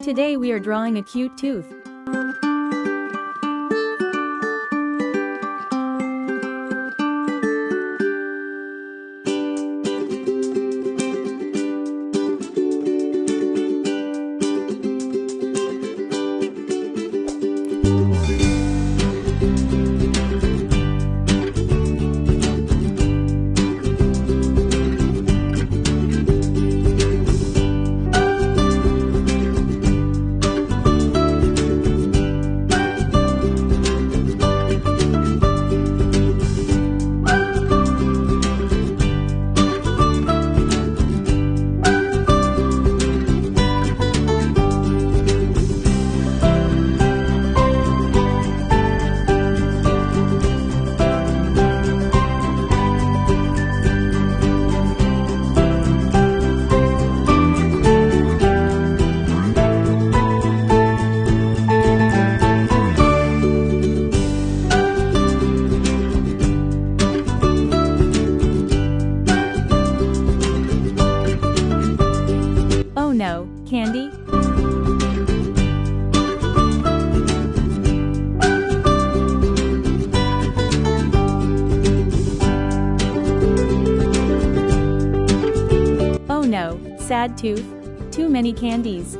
Today we are drawing a cute tooth. Oh no, candy? Oh no, sad tooth. Too many candies.